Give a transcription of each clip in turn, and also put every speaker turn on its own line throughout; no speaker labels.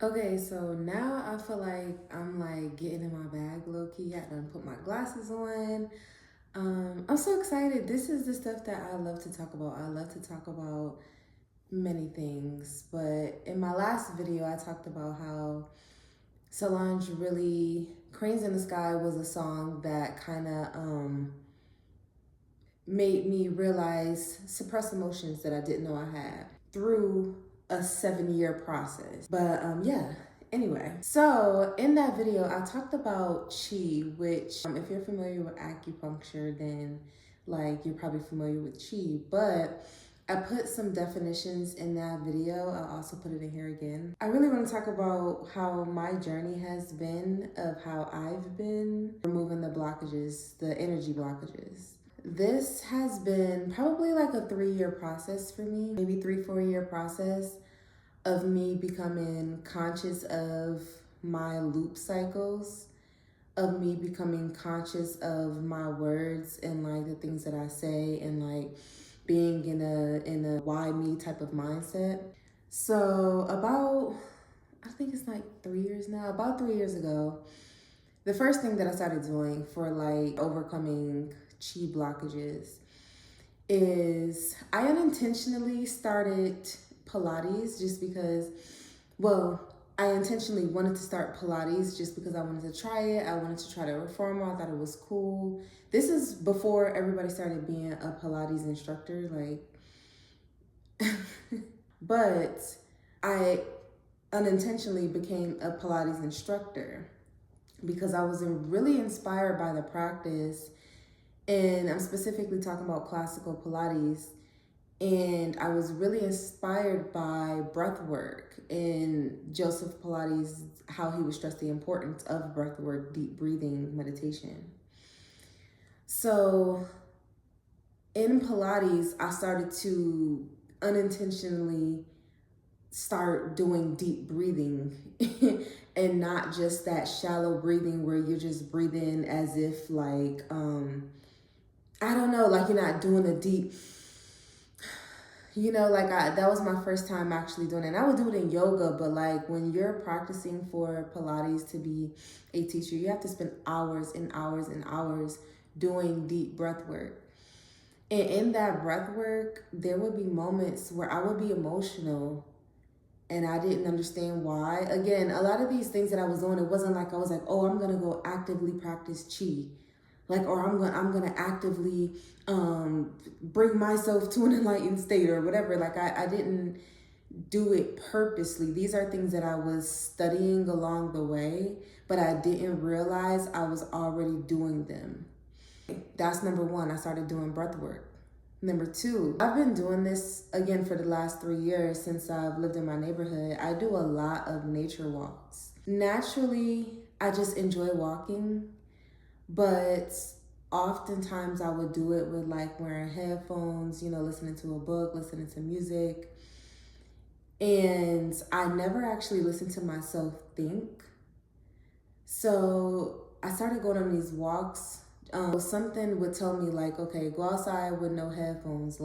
Okay, so now I feel like I'm like getting in my bag low key. I done put my glasses on. I'm so excited. This is the stuff that I love to talk about. I love to talk about many things, but in my last video, I talked about how Solange really Cranes in the Sky was a song that kind of made me realize suppressed emotions that I didn't know I had through a 7-year process. But yeah, anyway. So in that video, I talked about chi, which if you're familiar with acupuncture, then like you're probably familiar with chi, but I put some definitions in that video. I'll also put it in here again. I really want to talk about how my journey has been of how I've been removing the blockages, the energy blockages. This has been probably like a 3-year process for me, maybe 3-4 year process of me becoming conscious of my loop cycles, of me becoming conscious of my words and like the things that I say, and like being in a why me type of mindset. So I think it's like 3 years now, about 3 years ago, the first thing that I started doing for like overcoming chi blockages is I unintentionally started Pilates just because, I intentionally wanted to start Pilates just because I wanted to try it. I wanted to try the reformer. I thought it was cool. This is before everybody started being a Pilates instructor, like, but I unintentionally became a Pilates instructor because I was really inspired by the practice. And I'm specifically talking about classical Pilates. And I was really inspired by breath work and Joseph Pilates, how he would stress the importance of breath work, deep breathing, meditation. So in Pilates, I started to unintentionally start doing deep breathing and not just that shallow breathing where you're just breathing as if like, I don't know, like you're not doing a deep, like that was my first time actually doing it. And I would do it in yoga, but like when you're practicing for Pilates to be a teacher, you have to spend hours and hours and hours doing deep breath work. And in that breath work, there would be moments where I would be emotional and I didn't understand why. Again, a lot of these things that I was doing, it wasn't like I was like, oh, I'm gonna go actively practice chi. Like, or I'm gonna actively bring myself to an enlightened state or whatever. Like I didn't do it purposely. These are things that I was studying along the way, but I didn't realize I was already doing them. That's number one. I started doing breath work. Number two, I've been doing this again for the last 3 years since I've lived in my neighborhood. I do a lot of nature walks. Naturally, I just enjoy walking. But oftentimes I would do it with like wearing headphones, listening to a book, listening to music. And I never actually listened to myself think. So I started going on these walks. Something would tell me like, okay, go outside with no headphones,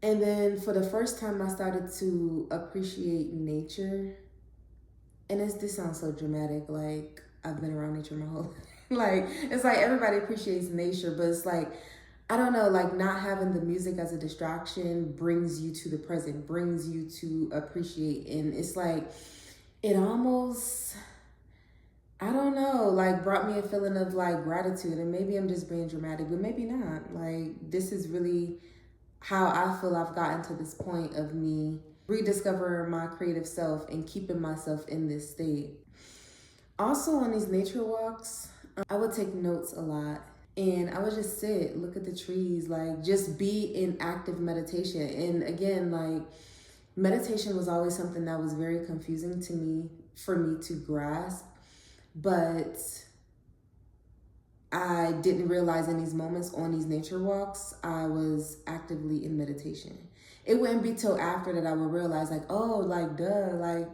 And then for the first time I started to appreciate nature. And this sounds so dramatic, like I've been around nature my whole life. Like, it's like everybody appreciates nature, but it's like, I don't know, like not having the music as a distraction brings you to the present, brings you to appreciate. And it's like, it almost, I don't know, like brought me a feeling of like gratitude. And maybe I'm just being dramatic, but maybe not. Like, this is really how I feel I've gotten to this point of me rediscovering my creative self and keeping myself in this state. Also on these nature walks, I would take notes a lot and I would just sit, look at the trees, like just be in active meditation. And again, like meditation was always something that was very confusing to me, for me to grasp, but I didn't realize in these moments on these nature walks, I was actively in meditation. It wouldn't be till after that I would realize like, oh, like duh, like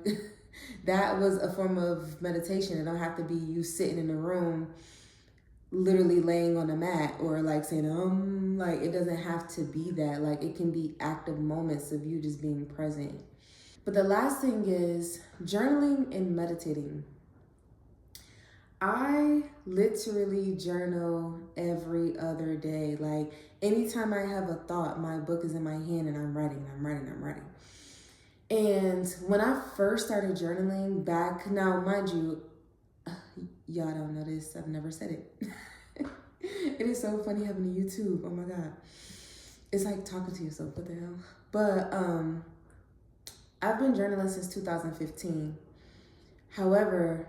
that was a form of meditation. It don't have to be you sitting in a room literally laying on a mat or like saying, like it doesn't have to be that. Like it can be active moments of you just being present. But the last thing is journaling and meditating. I literally journal every other day. Like anytime I have a thought, my book is in my hand and I'm writing. And when I first started journaling back, now mind you, y'all don't know this, I've never said it. It is so funny having a YouTube, oh my God. It's like talking to yourself, what the hell? But I've been journaling since 2015. However,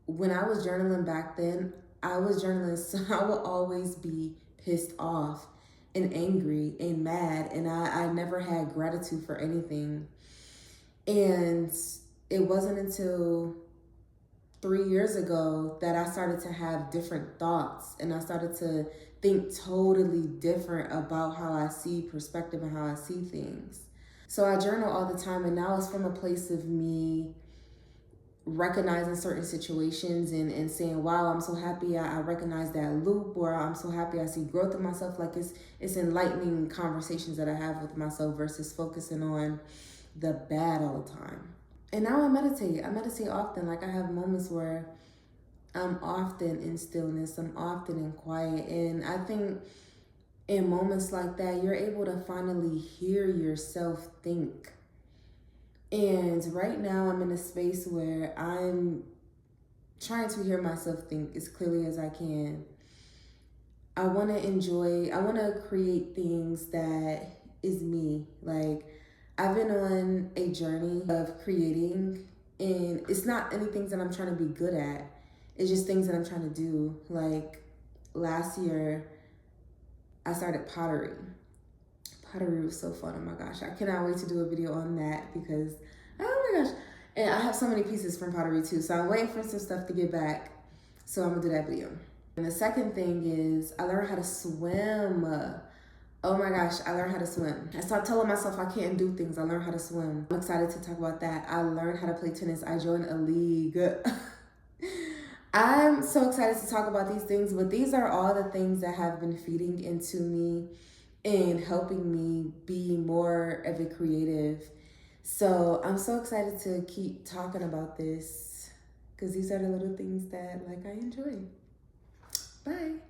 when I was journaling back then, I was journaling, so I would always be pissed off and angry and mad, and I never had gratitude for anything. And it wasn't until 3 years ago that I started to have different thoughts, and I started to think totally different about how I see perspective and how I see things. So I journal all the time, and now it's from a place of me recognizing certain situations and saying, wow, I'm so happy I recognize that loop, or I'm so happy I see growth in myself. Like it's enlightening conversations that I have with myself versus focusing on the bad all the time. And now I meditate often. Like I have moments where I'm often in stillness, I'm often in quiet. And I think in moments like that, you're able to finally hear yourself think. And right now I'm in a space where I'm trying to hear myself think as clearly as I can. I want to create things that is me. Like I've been on a journey of creating, and it's not anything that I'm trying to be good at. It's just things that I'm trying to do. Like last year, I started pottery. Pottery was so fun, oh my gosh. I cannot wait to do a video on that because, oh my gosh. And I have so many pieces from pottery too, so I'm waiting for some stuff to get back. So I'm gonna do that video. And the second thing is I learned how to swim. Oh my gosh, I learned how to swim. I stopped telling myself I can't do things. I learned how to swim. I'm excited to talk about that. I learned how to play tennis. I joined a league. I'm so excited to talk about these things, but these are all the things that have been feeding into me and helping me be more of a creative. So I'm so excited to keep talking about this because these are the little things that like I enjoy. Bye.